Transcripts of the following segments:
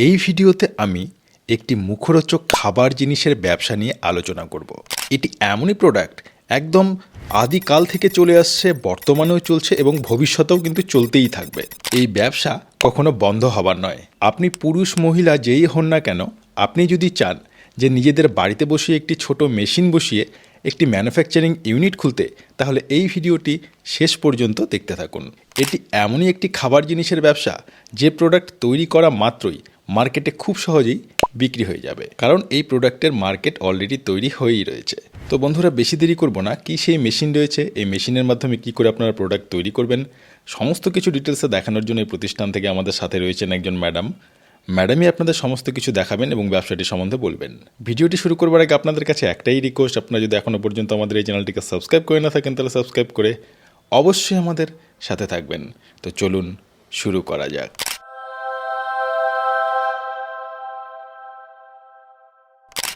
এই ভিডিওতে আমি একটি মুখরোচক খাবার জিনিসের ব্যবসা নিয়ে আলোচনা করব। এটি এমনই প্রোডাক্ট একদম আদিকাল থেকে চলে আসছে, বর্তমানেও চলছে এবং ভবিষ্যতেও কিন্তু চলতেই থাকবে। এই ব্যবসা কখনো বন্ধ হবার নয়। আপনি পুরুষ মহিলা যেই হন না কেন, আপনি যদি চান যে নিজেদের বাড়িতে বসিয়ে একটি ছোট মেশিন বসিয়ে একটি ম্যানুফ্যাকচারিং ইউনিট খুলতে, তাহলে এই ভিডিওটি শেষ পর্যন্ত দেখতে থাকুন। এটি এমনই একটি খাবার জিনিসের ব্যবসা যে প্রোডাক্ট তৈরি করা মাত্রই মার্কেটে খুব সহজেই বিক্রি হয়ে যাবে, কারণ এই প্রোডাক্টের মার্কেট অলরেডি তৈরি হয়েই রয়েছে। তো বন্ধুরা, বেশি দেরি করব না, কি সেই মেশিন রয়েছে, এই মেশিনের মাধ্যমে কি করে আপনারা প্রোডাক্ট তৈরি করবেন, সমস্ত কিছু ডিটেলসে দেখানোর জন্য এই প্রতিষ্ঠান থেকে আমাদের সাথে রয়েছেন একজন ম্যাডামই আপনাদের সমস্ত কিছু দেখাবেন এবং ব্যবসাটি সম্বন্ধে বলবেন। ভিডিওটি শুরু করবার আগে আপনাদের কাছে একটাই রিকোয়েস্ট, আপনারা যদি এখনও পর্যন্ত আমাদের এই চ্যানেলটিকে সাবস্ক্রাইব করে না থাকেন তাহলে সাবস্ক্রাইব করে অবশ্যই আমাদের সাথে থাকবেন। তো চলুন শুরু করা যাক।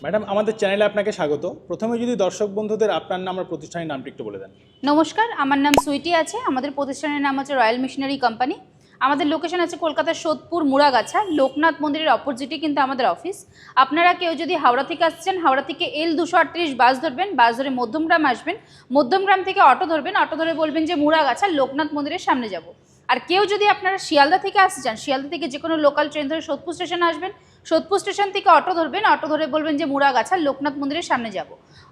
ম্যাডাম, আমাদের চ্যানেলে আপনাকে স্বাগত। প্রথমে যদি দর্শক বন্ধুদের আপনার নাম আর প্রতিষ্ঠানের নামটি একটু বলে দেন। নমস্কার, আমার নাম সুইটি আছে। আমাদের প্রতিষ্ঠানের নাম হচ্ছে রয়্যাল মেশিনারি কোম্পানি। আমাদের লোকেশন আছে কলকাতার সোদপুর মুড়াগাছা, লোকনাথ মন্দিরের অপোজিটে কিন্তু আমাদের অফিস। আপনারা কেউ যদি হাওড়া থেকে আসছেন, হাওড়া থেকে L238 বাস ধরবেন, বাস ধরে মধ্যমগ্রাম আসবেন, মধ্যমগ্রাম থেকে অটো ধরবেন, অটো ধরে বলবেন যে মুড়াগাছা লোকনাথ মন্দিরের সামনে যাব। আর কেউ যদি আপনারা শিয়ালদা থেকে আসতে চান, শিয়ালদা থেকে যে কোনো লোকাল ট্রেন ধরে সোদপুর স্টেশনে আসবেন, সোদপুর স্টেশন থেকে অটো ধরবেন, অটো ধরে বলবেন যে মুড়াগাছা লোকনাথ মন্দিরের সামনে যাব।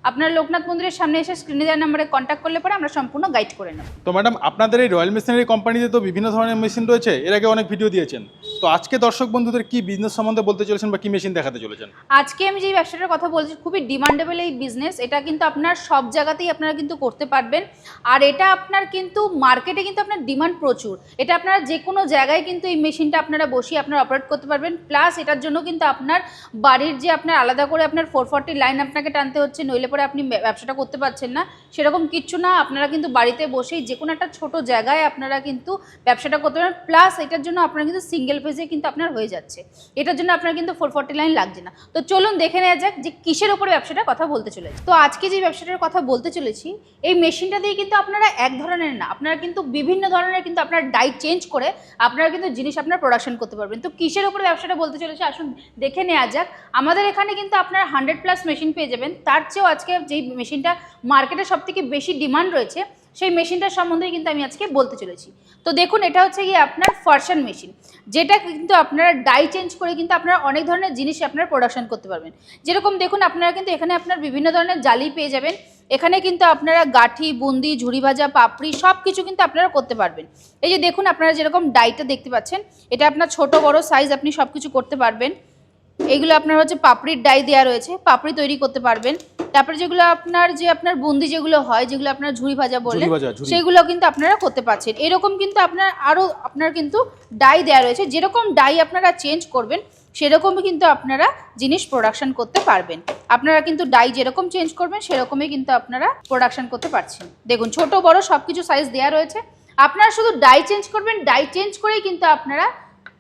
আপনারা লোকনাথ মন্দিরের সামনে এসে স্ক্রিনে দেওয়ার নাম্বারে কন্ট্যাক্ট করলে পরে আমরা সম্পূর্ণ গাইড করে নেব। তো ম্যাডাম, আপনাদের এই রয়্যাল মেশিনারি কোম্পানিতে তো বিভিন্ন ধরনের মেশিন রয়েছে, এর আগে অনেক ভিডিও দিয়েছেন। তো আজকে দর্শক বন্ধুদের কি বিজনেস সম্বন্ধে বলতে চলেছেন বা কি মেশিন দেখাতে চলেছেন? আজকে আমি যে ব্যবসাটার কথা বলছি, খুবই ডিমান্ডেবল এই বিজনেস। এটা কিন্তু আপনার সব জায়গাতেই আপনারা কিন্তু করতে পারবেন। আর এটা আপনার কিন্তু মার্কেটে কিন্তু আপনার ডিমান্ড প্রচুর। এটা আপনারা যে কোনো জায়গায় কিন্তু এই মেশিনটা আপনারা বসিয়ে আপনারা অপারেট করতে পারবেন। প্লাস এটার জন্য কিন্তু আপনার বাড়ির যে আপনার আলাদা করে আপনার 440 লাইন আপনাকে টানতে হচ্ছে, নইলে পরে আপনি ব্যবসাটা করতে পারছেন না, সেরকম কিচ্ছু না। আপনারা কিন্তু বাড়িতে বসেই যে কোনো একটা ছোট জায়গায় আপনারা কিন্তু ব্যবসাটা করতে পারেন। প্লাস এটার জন্য আপনার কিন্তু সিঙ্গেল পেজে কিন্তু আপনার হয়ে যাচ্ছে। এটার জন্য আপনার কিন্তু 440 লাইন লাগছে না। তো চলুন দেখে নেওয়া যাক যে কিসের উপরে ব্যবসাটার কথা বলতে চলেছি। তো আজকে যে ব্যবসাটার কথা বলতে চলেছি, এই মেশিনটা দিয়ে কিন্তু আপনারা এক ধরনের না, আপনারা কিন্তু বিভিন্ন ধরনের কিন্তু আপনার ডাই চেঞ্জ করে আপনারা কিন্তু জিনিস আপনার প্রোডাকশন করতে পারবেন। তো কিসের উপরে ব্যবসাটা বলতে চলেছি আসুন দেখে নেওয়া যাক। আমাদের এখানে কিন্তু আপনার 100+ মেশিন পেয়ে যাবেন। তার চেয়েও আজকে যেই মেশিনটা মার্কেটে সবথেকে বেশি ডিমান্ড রয়েছে, সেই মেশিনটার সম্বন্ধে কিন্তু আমি আজকে বলতে চলেছি। তো দেখুন, এটা হচ্ছে গিয়ে আপনার ফার্শন মেশিন, যেটা কিন্তু আপনারা ডাই চেঞ্জ করে কিন্তু আপনারা অনেক ধরনের জিনিস আপনারা প্রোডাকশন করতে পারবেন। যেরকম দেখুন, আপনারা কিন্তু এখানে আপনার বিভিন্ন ধরনের জালি পেয়ে যাবেন। এখানে কিন্তু আপনারা গাঠি, বুন্দি, ঝুড়ি ভাজা, পাপড়ি সব কিছু কিন্তু আপনারা করতে পারবেন। এই যে দেখুন, আপনারা যেরকম ডাইটা দেখতে পাচ্ছেন, এটা আপনার ছোট বড় সাইজ আপনি সব কিছু করতে পারবেন। এইগুলো আপনার হচ্ছে পাপড়ির ডাই দেওয়া রয়েছে, পাপড়ি তৈরি করতে পারবেন। তারপরে যেগুলো আপনার বুন্দি যেগুলো হয়, যেগুলো আপনার ঝুড়ি ভাজা বললেন, সেগুলো কিন্তু আপনারা করতে পারছেন। এরকম কিন্তু আপনার কিন্তু ডাই দেওয়া রয়েছে। যেরকম ডাই আপনারা চেঞ্জ করবেন সেরকমই কিন্তু আপনারা জিনিস প্রোডাকশন করতে পারবেন। আপনারা কিন্তু ডাই যেরকম চেঞ্জ করবেন সেরকমই কিন্তু আপনারা প্রোডাকশন করতে পারছেন। দেখুন, ছোট বড় সব কিছু সাইজ দেওয়া রয়েছে। আপনারা শুধু ডাই চেঞ্জ করবেন, ডাই চেঞ্জ করেই কিন্তু আপনারা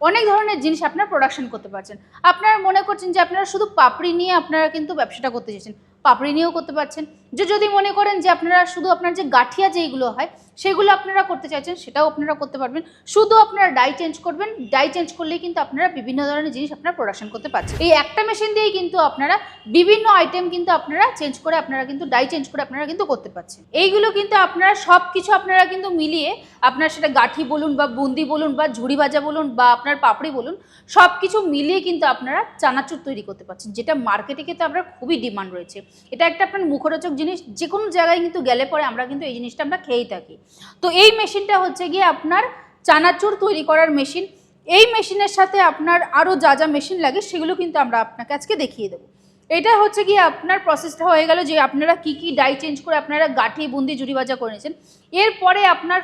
অনেক ধরনের জিনিস আপনারা প্রোডাকশন করতে পারছেন। আপনারা মনে করছেন যে আপনারা শুধু পাপড়ি নিয়ে আপনারা কিন্তু ব্যবসাটা করতে চাইছেন, পাপড়ি নিয়েও করতে পারছেন। যদি মনে করেন যে আপনারা শুধু আপনার যে গাঠিয়া যেইগুলো হয় সেগুলো আপনারা করতে চাইছেন, সেটাও আপনারা করতে পারবেন। শুধু আপনারা ডাই চেঞ্জ করবেন, ডাই চেঞ্জ করলেই কিন্তু আপনারা বিভিন্ন ধরনের জিনিস আপনারা প্রোডাকশন করতে পারছেন। এই একটা মেশিন দিয়েই কিন্তু আপনারা বিভিন্ন আইটেম কিন্তু আপনারা চেঞ্জ করে আপনারা কিন্তু ডাই চেঞ্জ করে আপনারা কিন্তু করতে পারছেন। এইগুলো কিন্তু আপনারা সব কিছু আপনারা কিন্তু মিলিয়ে, আপনার সেটা গাঠি বলুন বা বুন্দি বলুন বা ঝুড়ি ভাজা বলুন বা আপনার পাপড়ি বলুন, সব কিছু মিলিয়ে কিন্তু আপনারা চানাচুর তৈরি করতে পারছেন, যেটা মার্কেটে কিন্তু আপনার খুবই ডিমান্ড রয়েছে। এটা একটা আপনার মুখরোচক জিনিস, যে কোনো জায়গায় কিন্তু গেলে পরে আমরা কিন্তু এই জিনিসটা আমরা খেয়েই থাকি। তো এই মেশিনটা হচ্ছে গিয়ে আপনার চানাচুর তৈরি করার মেশিন। এই মেশিনের সাথে আপনার আরও যা যা মেশিন লাগে সেগুলো কিন্তু আমরা আপনাকে আজকে দেখিয়ে দেবো। এটা হচ্ছে গিয়ে আপনার প্রসেসটা হয়ে গেল যে আপনারা কি কি ডাই চেঞ্জ করে আপনারা গাঠি, বুন্দি, ঝুড়ি ভাজা করে নিয়েছেন। এরপরে আপনার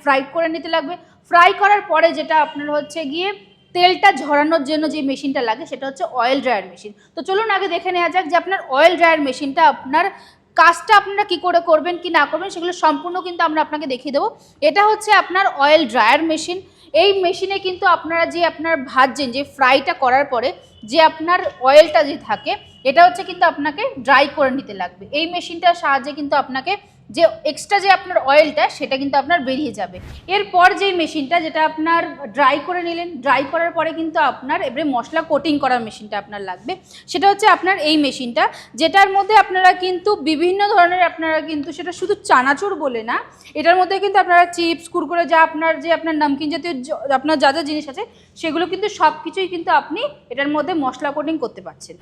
ফ্রাই করে নিতে লাগবে। ফ্রাই করার পরে যেটা আপনার হচ্ছে গিয়ে তেলটা ঝরানোর জন্য যে মেশিনটা লাগে সেটা হচ্ছে অয়েল ড্রায়ার মেশিন। তো চলুন আগে দেখে নেওয়া যাক যে আপনার অয়েল ড্রায়ার মেশিনটা আপনার কাজটা আপনারা কি করে করবেন কি না করবেন সেগুলো সম্পূর্ণ কিন্তু আমরা আপনাকে দেখিয়ে দেবো। এটা হচ্ছে আপনার অয়েল ড্রায়ার মেশিন। এই মেশিনে কিন্তু আপনারা যে আপনার ভাজছেন, যে ফ্রাইটা করার পরে যে আপনার অয়েলটা যে থাকে, এটা হচ্ছে কিন্তু আপনাকে ড্রাই করে নিতে লাগবে। এই মেশিনটার সাহায্যে কিন্তু আপনাকে যে এক্সট্রা যে আপনার অয়েলটা সেটা কিন্তু আপনার বেরিয়ে যাবে। এরপর যেই মেশিনটা যেটা আপনার ড্রাই করে নিলেন, ড্রাই করার পরে কিন্তু আপনার এবারে মশলা কোটিং করার মেশিনটা আপনার লাগবে। সেটা হচ্ছে আপনার এই মেশিনটা, যেটার মধ্যে আপনারা কিন্তু বিভিন্ন ধরনের আপনারা কিন্তু সেটা শুধু চানাচুর বলে না, এটার মধ্যে কিন্তু আপনারা চিপস, কুরকুরে যা আপনার নামকিন জাতীয় আপনার যা যা জিনিস আছে সেগুলো কিন্তু সব কিছুই কিন্তু আপনি এটার মধ্যে মশলা কোটিং করতে পারছেন।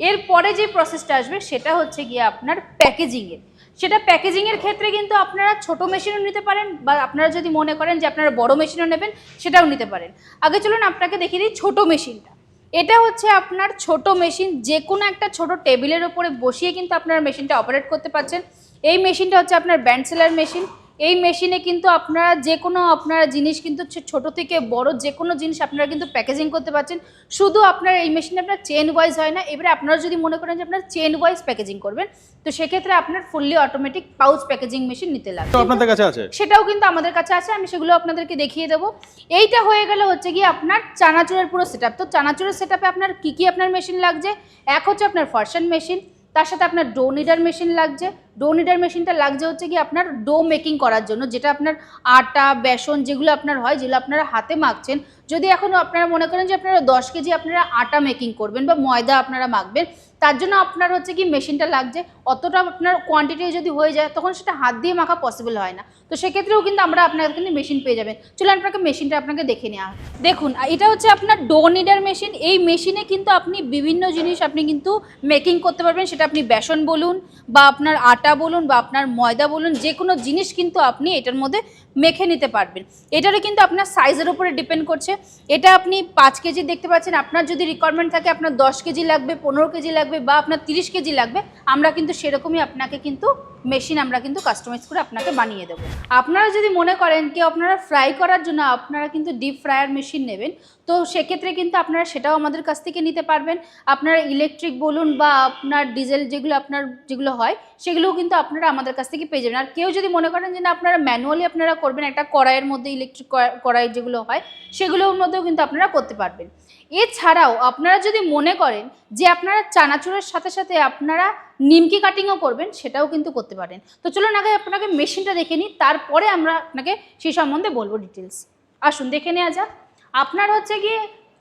এরপরে যে প্রসেসটা আসবে সেটা হচ্ছে গিয়ে আপনার প্যাকেজিংয়ের। সেটা প্যাকেজিংয়ের ক্ষেত্রে কিন্তু আপনারা ছোট মেশিনও নিতে পারেন, বা আপনারা যদি মনে করেন যে আপনারা বড় মেশিনও নেবেন সেটাও নিতে পারেন। আগে চলুন আপনাকে দেখিয়ে দিই ছোট মেশিনটা। এটা হচ্ছে আপনার ছোট মেশিন, যে কোনো একটা ছোট টেবিলের উপরে বসিয়ে কিন্তু আপনারা মেশিনটা অপারেট করতে পারছেন। এই মেশিনটা হচ্ছে আপনার ব্যান্ড সেলার মেশিন। এই মেশিনে কিন্তু আপনারা যে কোনো আপনারা জিনিস কিন্তু ছোট থেকে বড় যে কোনো জিনিস আপনারা কিন্তু প্যাকেজিং করতে পারছেন। শুধু আপনার এই মেশিনে আপনার চেন ওয়াইজ হয় না, এবারে আপনারা যদি মনে করেন যে আপনার চেন ওয়াইজ প্যাকেজিং করবেন তো সেক্ষেত্রে আপনার fully automatic pouch packaging machine নিতে লাগবে। তো আপনাদের কাছে আছে? সেটাও কিন্তু আমাদের কাছে আছে, আমি সেগুলো আপনাদেরকে দেখিয়ে দেবো। এইটা হয়ে গেলে হচ্ছে গিয়ে আপনার চানাচুরের পুরো সেটআপ। তো চানাচুরের সেটআপে আপনার কী আপনার মেশিন লাগছে, এক হচ্ছে আপনার ফার্শন মেশিন, তার সাথে আপনার ডো নিডার মেশিন লাগছে। ডো নিডার মেশিনটা লাগছে হচ্ছে কি আপনার ডো মেকিং করার জন্য, যেটা আপনার আটা, বেসন যেগুলো আপনার হয়, যেগুলো আপনারা হাতে মাখছেন। যদি এখন আপনারা মনে করেন যে আপনারা 10 কেজি আপনারা আটা মেকিং করবেন বা ময়দা আপনারা মাখবেন, তার জন্য আপনার হচ্ছে কি মেশিনটা লাগছে। অতটা আপনার কোয়ান্টিটি যদি হয়ে যায় তখন সেটা হাত দিয়ে মাখা পসিবল হয় না, তো সেক্ষেত্রেও কিন্তু আমরা আপনাদের কিন্তু মেশিন পেয়ে যাবেন। চলুন আপনাকে মেশিনটা আপনাকে দেখে নেওয়া। দেখুন এটা হচ্ছে আপনার ডো নিডার মেশিন। এই মেশিনে কিন্তু আপনি বিভিন্ন জিনিস আপনি কিন্তু মেকিং করতে পারবেন, সেটা আপনি বেসন বলুন বা আপনার আটা বলুন বা আপনার ময়দা বলুন, যে কোনো জিনিস কিন্তু আপনি এটার মধ্যে মেখে নিতে পারবেন। এটারও কিন্তু আপনার সাইজের উপরে ডিপেন্ড করছে। এটা আপনি 5 কেজি দেখতে পাচ্ছেন, আপনার যদি রিকোয়ারমেন্ট থাকে আপনার 10 কেজি লাগবে, 15 কেজি লাগবে বা আপনার 30 কেজি লাগবে, আমরা কিন্তু সেরকমই আপনাকে কিন্তু মেশিন আমরা কিন্তু কাস্টমাইজ করে আপনাকে বানিয়ে দেবো। আপনারা যদি মনে করেন কেউ আপনারা ফ্রাই করার জন্য আপনারা কিন্তু ডিপ ফ্রায়ার মেশিন নেবেন, তো সেক্ষেত্রে কিন্তু আপনারা সেটাও আমাদের কাছ থেকে নিতে পারবেন। আপনারা ইলেকট্রিক বলুন বা আপনার ডিজেল যেগুলো হয় সেগুলোও কিন্তু আপনারা আমাদের কাছ থেকে পেয়ে যাবেন। আর কেউ যদি মনে করেন যে না আপনারা ম্যানুয়ালি আপনারা করবেন, একটা কড়াইয়ের মধ্যে ইলেকট্রিক কড়াই যেগুলো হয় সেগুলোর মধ্যেও কিন্তু আপনারা করতে পারবেন। এছাড়াও আপনারা যদি মনে করেন যে আপনারা চানাচুরের সাথে সাথে আপনারা নিমকি কাটিংও করবেন, সেটাও কিন্তু করতে পারেন। তো চলুন আগে আপনাকে মেশিনটা দেখে নিই, তারপরে আমরা আপনাকে সেই সম্বন্ধে বলবো ডিটেলস। আসুন দেখে নেওয়া যাক। আপনার হচ্ছে গিয়ে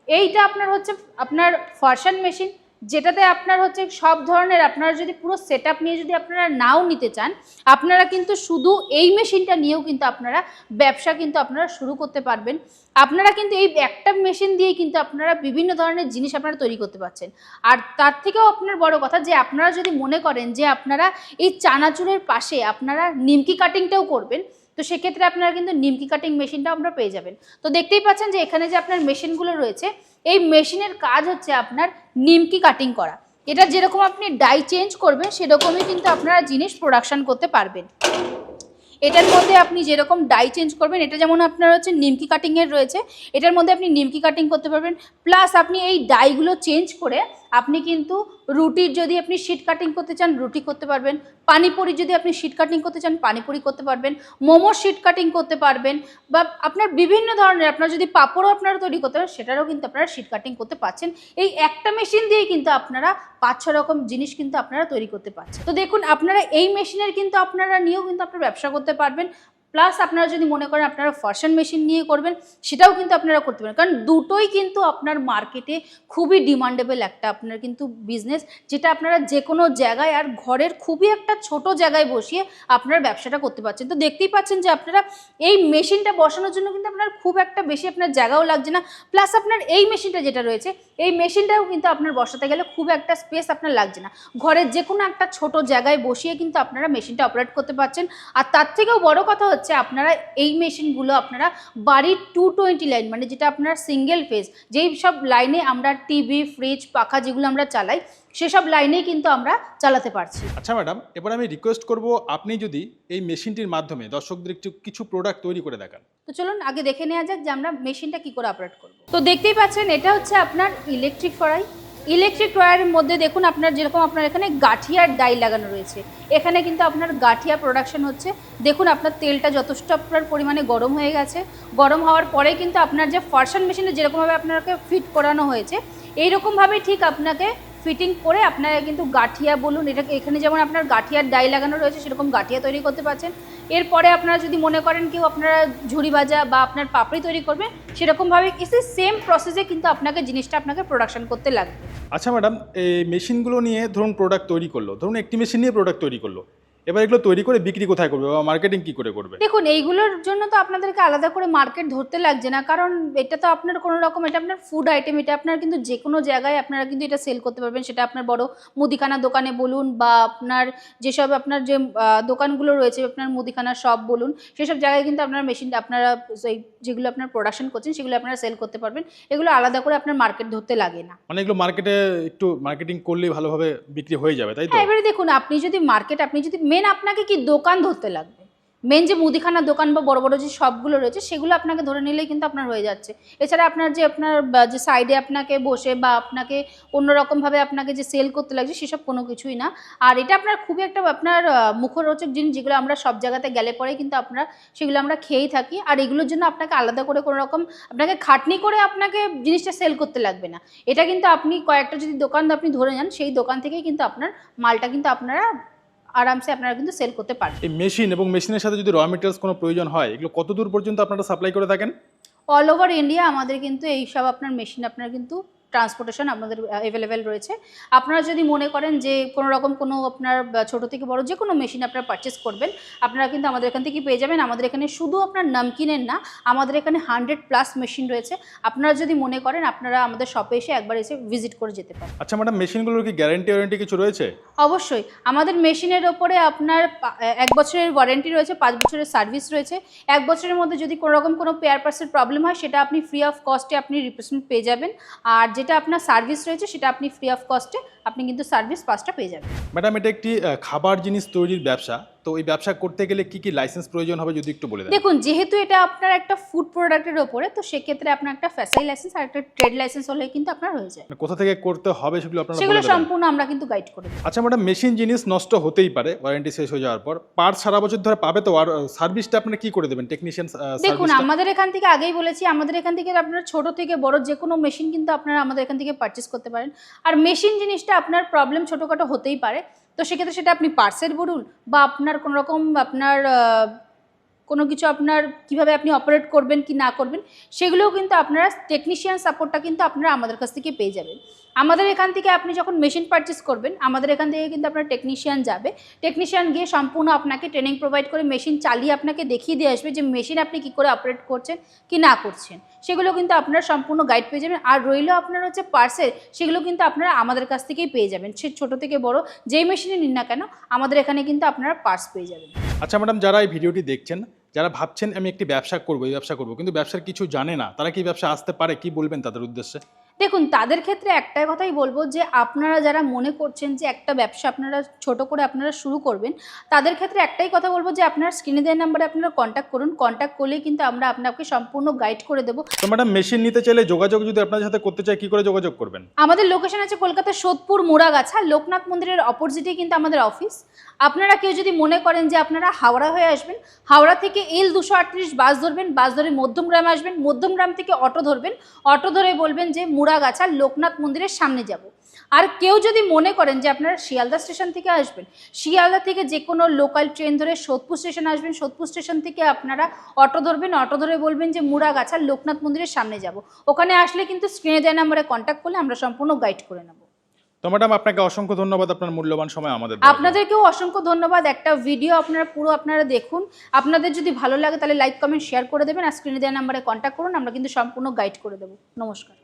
এইটা আপনার হচ্ছে আপনার ফার্শন মেশিন, যেটাতে আপনার হচ্ছে সব ধরনের আপনারা যদি পুরো সেটআপ নিয়ে যদি আপনারা নাও নিতে চান, আপনারা কিন্তু শুধু এই মেশিনটা নিয়েও কিন্তু আপনারা ব্যবসা কিন্তু আপনারা শুরু করতে পারবেন। আপনারা কিন্তু এই একটা মেশিন দিয়েই কিন্তু আপনারা বিভিন্ন ধরনের জিনিস আপনারা তৈরি করতে পারছেন। আর তার থেকেও আপনার বড় কথা যে আপনারা যদি মনে করেন যে আপনারা এই চানাচুরের পাশে আপনারা নিমকি কাটিংটাও করবেন, তো সেক্ষেত্রে আপনারা কিন্তু নিমকি কাটিং মেশিনটাও আমরা পেয়ে যাবেন। তো দেখতেই পাচ্ছেন যে এখানে যে আপনার মেশিনগুলো রয়েছে, এই মেশিনের কাজ হচ্ছে আপনার নিমকি কাটিং করা। এটা যেরকম আপনি ডাই চেঞ্জ করবেন সেরকমই কিন্তু আপনারা জিনিস প্রোডাকশন করতে পারবেন। এটার মধ্যে আপনি যেরকম ডাই চেঞ্জ করবেন, এটা যেমন আপনার হচ্ছে নিমকি কাটিংয়ের রয়েছে, এটার মধ্যে আপনি নিমকি কাটিং করতে পারবেন। প্লাস আপনি এই ডাইগুলো চেঞ্জ করে আপনি কিন্তু রুটির যদি আপনি শিট কাটিং করতে চান রুটি করতে পারবেন, পানিপুরি যদি আপনি শিট কাটিং করতে চান পানিপুরি করতে পারবেন, মোমোর শিট কাটিং করতে পারবেন, বা আপনার বিভিন্ন ধরনের আপনার যদি পাঁপড়ও আপনারা তৈরি করতে পারেন সেটারও কিন্তু আপনারা শিট কাটিং করতে পারছেন। এই একটা মেশিন দিয়েই কিন্তু আপনারা 5-6 রকম জিনিস কিন্তু আপনারা তৈরি করতে পারছেন। তো দেখুন আপনারা এই মেশিনের কিন্তু আপনারা নিয়েও কিন্তু আপনারা ব্যবসা করতে পারবেন। প্লাস আপনারা যদি মনে করেন আপনারা ফার্শন মেশিন নিয়ে করবেন সেটাও কিন্তু আপনারা করতে পারেন, কারণ দুটোই কিন্তু আপনার মার্কেটে খুবই ডিমান্ডেবল একটা আপনার কিন্তু বিজনেস, যেটা আপনারা যে কোনো জায়গায় আর ঘরের খুবই একটা ছোট জায়গায় বসিয়ে আপনারা ব্যবসাটা করতে পারছেন। তো দেখতেই পাচ্ছেন যে আপনারা এই মেশিনটা বসানোর জন্য কিন্তু আপনার খুব একটা বেশি আপনার জায়গাও লাগছে না। প্লাস আপনার এই মেশিনটা যেটা রয়েছে এই মেশিনটাও কিন্তু আপনার বসাতে গেলে খুব একটা স্পেস আপনার লাগছে না, ঘরের যে কোনো একটা ছোট জায়গায় বসিয়ে কিন্তু আপনারা মেশিনটা অপারেট করতে পারছেন। আর তার থেকেও বড় কথা হচ্ছে আপনারা এই মেশিনগুলো আপনারা বাড়ির 220 লাইন, মানে যেটা আপনার সিঙ্গেল ফেজ, যেই সব লাইনে আমরা টিভি, ফ্রিজ, পাখা যেগুলো আমরা চালাই সেসব লাইনেই কিন্তু আমরা চালাতে পারছি। আচ্ছা ম্যাডাম, এবার আমি রিকোয়েস্ট করব আপনি যদি এই মেশিনটির মাধ্যমে দর্শকদের কিছু প্রোডাক্ট তৈরি করে দেখান। তো চলুন আগে দেখে নেওয়া যাক যে আমরা মেশিনটা কি করে অপারেট করব। তো দেখতেই পাচ্ছেন এটা হচ্ছে আপনার ইলেকট্রিক কড়াই। ইলেকট্রিক কড়াইয়ের মধ্যে দেখুন আপনার যেরকম আপনার এখানে গাঠিয়ার ডাই লাগানো রয়েছে, এখানে কিন্তু আপনার গাঠিয়া প্রোডাকশন হচ্ছে। দেখুন আপনার তেলটা যথেষ্ট আপনার পরিমাণে গরম হয়ে গেছে, গরম হওয়ার পরে কিন্তু আপনার যে ফার্শন মেশিনে যেরকমভাবে আপনাকে ফিট করানো হয়েছে এইরকমভাবে ঠিক আপনাকে ফিটিং করে আপনারা কিন্তু গাঁঠিয়া বলুন, এটা এখানে যেমন আপনার গাঁঠিয়ার ডাই লাগানো রয়েছে সেরকম গাঁঠিয়া তৈরি করতে পারছেন। এরপরে আপনারা যদি মনে করেন কেউ আপনারা ঝুড়ি ভাজা বা আপনার পাপড়ি তৈরি করবেন, সেরকমভাবে কিছু সেম প্রসেসে কিন্তু আপনাকে জিনিসটা আপনাকে প্রোডাকশন করতে লাগবে। আচ্ছা ম্যাডাম, এই মেশিনগুলো নিয়ে ধরুন প্রোডাক্ট তৈরি করলো, ধরুন একটি মেশিন নিয়ে প্রোডাক্ট তৈরি করলো, এবার এগুলো তৈরি করে বিক্রি কোথায় করবে বা মার্কেটিং কি করে করবে? দেখুন, এইগুলোর জন্য তো আপনাদেরকে আলাদা করে মার্কেট ধরতে লাগছে না, কারণ এটা তো আপনার কোনো রকম, এটা আপনার ফুড আইটেম, এটা আপনার কিন্তু যে কোনো জায়গায় আপনারা কিন্তু এটা সেল করতে পারবেন। সেটা আপনার বড় মুদিখানা দোকানে বলুন বা আপনার যেসব আপনার যে দোকানগুলো রয়েছে, আপনার মুদিখানা শপ বলুন, সেসব জায়গায় কিন্তু আপনার মেশিনটা আপনারা সেই যেগুলো আপনার প্রোডাকশন করছেন সেগুলো আপনারা সেল করতে পারবেন। এগুলো আলাদা করে আপনার মার্কেট ধরতে লাগে না। মানে এগুলো মার্কেটে একটু মার্কেটিং করলেই ভালোভাবে বিক্রি হয়ে যাবে, তাই তো? হ্যাঁ, এবারে দেখুন, আপনি যদি মেন আপনাকে কি দোকান ধরতে লাগবে, মেন যে মুদিখানার দোকান বা বড় বড় যে শপগুলো রয়েছে সেগুলো আপনাকে ধরে নিলেই কিন্তু আপনার হয়ে যাচ্ছে। এছাড়া আপনার যে সাইডে আপনাকে বসে বা আপনাকে অন্যরকমভাবে আপনাকে যে সেল করতে লাগছে সেসব কোনো কিছুই না। আর এটা আপনার খুবই একটা আপনার মুখরোচক জিনিস, যেগুলো আমরা সব জায়গাতে গেলে পরে কিন্তু সেগুলো আমরা খেয়েই থাকি। আর এগুলোর জন্য আপনাকে আলাদা করে কোনো রকম আপনাকে খাটনি করে আপনাকে জিনিসটা সেল করতে লাগবে না। এটা কিন্তু আপনি কয়েকটা যদি দোকান আপনি ধরে যান, সেই দোকান থেকেই কিন্তু আপনার মালটা কিন্তু আপনারা আরামসে আপনারা কিন্তু সেল করতে পারবেন। এই মেশিন এবং মেশিনের সাথে যদি র মেটেরিয়ালস কোনো প্রয়োজন হয়, এগুলো কত দূর পর্যন্ত আপনারা সাপ্লাই করে থাকেন? অল ওভার ইন্ডিয়া আমাদের কিন্তু এইসব আপনার মেশিন আপনার কিন্তু ট্রান্সপোর্টেশন আমাদের অ্যাভেলেবেল রয়েছে। আপনারা যদি মনে করেন যে কোনো রকম কোনো আপনার ছোটো থেকে বড় যে কোনো মেশিন আপনারা পারচেস করবেন, আপনারা কিন্তু আমাদের এখান থেকে পেয়ে যাবেন। আমাদের এখানে শুধু আপনার নামকিনের না, আমাদের এখানে 100+ মেশিন রয়েছে। আপনারা যদি মনে করেন আপনারা আমাদের শপে এসে একবার এসে ভিজিট করে যেতে পারেন। আচ্ছা ম্যাডাম, মেশিনগুলোর কি ওয়ারেন্টি কিছু রয়েছে? অবশ্যই, আমাদের মেশিনের ওপরে আপনার 1 বছরের ওয়ারেন্টি রয়েছে, 5 বছরের সার্ভিস রয়েছে। 1 বছরের মধ্যে যদি কোনো রকম কোনো পেয়ার পার্সের প্রবলেম হয়, সেটা আপনি ফ্রি অফ কস্টে আপনি রিপ্লেসমেন্ট পেয়ে যাবেন। আর যেটা আপনার সার্ভিস রয়েছে সেটা আপনি ফ্রি অফ কস্টে আপনি কিন্তু সার্ভিস পাসটা পেয়ে যাবেন। ম্যাডাম, এটা একটি খাবার জিনিস তৈরির ব্যবসা, তো এই ব্যবসা করতে গেলে কি কি লাইসেন্স প্রয়োজন হবে যদি একটু বলে দেন? দেখুন, যেহেতু এটা আপনার একটা ফুড প্রোডাক্টের ওপরে, তো সেক্ষেত্রে আপনার একটা ফ্যাসাই লাইসেন্স আর একটা ট্রেড লাইসেন্স হলে কিন্তু আপনার হয়ে যায়। কোথা থেকে করতে হবে সেগুলো আপনারা সেগুলো বলে দেবেন? সম্পূর্ণ আমরা কিন্তু গাইড করে দেব। আচ্ছা ম্যাডাম, মেশিন জিনিস নষ্ট হতেই পারে ওয়ারেন্টি শেষ হয়ে যাওয়ার পর, পার্ট সারা বছর ধরে পাবে তো, আর সার্ভিসটা আপনারা কি করে দেবেন? টেকনিশিয়ান দেখুন, আমাদের এখান থেকে আগেই বলেছি, আমাদের এখান থেকে আপনারা ছোট থেকে বড় যে কোনো মেশিন কিন্তু আপনারা আমাদের এখান থেকে পারচেস করতে পারেন। আর মেশিন জিনিসটা আপনার প্রবলেম ছোটোখাটো হতেই পারে, তো সেক্ষেত্রে সেটা আপনি পার্সেল বলুন বা আপনার কোনো রকম আপনার কোনো কিছু আপনার কীভাবে আপনি অপারেট করবেন কি না করবেন, সেগুলোও কিন্তু আপনারা টেকনিশিয়ান সাপোর্টটা কিন্তু আপনারা আমাদের কাছ থেকে পেয়ে যাবেন। আমাদের এখান থেকে আপনি যখন মেশিন পারচেস করবেন, আমাদের এখান থেকে কিন্তু আপনার টেকনিশিয়ান যাবে। টেকনিশিয়ান গিয়ে সম্পূর্ণ আপনাকে ট্রেনিং প্রোভাইড করে মেশিন চালিয়ে আপনাকে দেখিয়ে দিয়ে আসবে যে মেশিন আপনি কী করে অপারেট করছেন কি না করছেন, সেগুলো কিন্তু আপনারা সম্পূর্ণ গাইড পেয়ে যাবেন। আর রইলো আপনার হচ্ছে পার্সেল, সেগুলো কিন্তু আপনারা আমাদের কাছ থেকেই পেয়ে যাবেন। সে ছোটো থেকে বড় যেই মেশিনে নিন না কেন, আমাদের এখানে কিন্তু আপনারা পার্স পেয়ে যাবেন। আচ্ছা ম্যাডাম, যারা এই ভিডিওটি দেখছেন, যারা ভাবছেন আমি একটি ব্যবসা করবো, এই ব্যবসা করবো, কিন্তু ব্যবসার কিছু জানে না, তারা কি ব্যবসা আসতে পারে? কি বলবেন তাদের উদ্দেশ্যে? দেখুন, তাদের ক্ষেত্রে একটাই কথাই বলবো যে আপনারা যারা মনে করছেন যে একটা ব্যবসা আপনারা ছোট করে আপনারা শুরু করবেন, তাদের ক্ষেত্রে একটাই কথা বলবো যে আপনার স্ক্রিনে দেওয়া নাম্বারে আপনারা কন্ট্যাক্ট করুন। কন্ট্যাক্ট করলেই কিন্তু আমরা আপনাকে সম্পূর্ণ গাইড করে দেবো। তো ম্যাডাম, মেশিন নিতে চাইলে যোগাযোগ যদি আপনার সাথে করতে চাই, কি করে যোগাযোগ করবেন? আমাদের লোকেশন আছে কলকাতার সোদপুর মোড়াগাছা, লোকনাথ মন্দিরের অপোজিটেই কিন্তু আমাদের অফিস। আপনারা কেউ যদি মনে করেন যে আপনারা হাওড়া হয়ে আসবেন, হাওড়া থেকে L238 বাস ধরবেন, বাস ধরে মধ্যমগ্রাম আসবেন, মধ্যমগ্রাম থেকে অটো ধরবেন, অটো ধরে বলবেন যে মোড়াগাছা লোকনাথ মন্দিরের সামনে যাব। আর কেউ যদি মনে করেন যে আপনারা শিয়ালদা স্টেশন থেকে আসবেন, শিয়ালদা থেকে যে কোনো লোকাল ট্রেন ধরে সোদপুর স্টেশন আসবেন, সোদপুর স্টেশন থেকে আপনারা অটো ধরবেন, অটো ধরে বলবেন যে মুড়াগাছা লোকনাথ মন্দিরের সামনে যাব। ওখানে আসলে কিন্তু স্ক্রিনে দেওয়া নাম্বারে কন্ট্যাক্ট করলে আমরা সম্পূর্ণ গাইড করে নেব। তো ম্যাডাম, আপনাকে অসংখ্য ধন্যবাদ আপনার মূল্যবান সময় আমাদের দেওয়ার জন্য। আপনাদেরকেও অসংখ্য ধন্যবাদ। একটা ভিডিও আপনারা দেখুন, আপনাদের যদি ভালো লাগে তাহলে লাইক কমেন্ট শেয়ার করে দেবেন, আর স্ক্রিনে দেওয়া নাম্বারে কন্ট্যাক্ট করুন, আমরা কিন্তু সম্পূর্ণ গাইড করে দেবো। নমস্কার।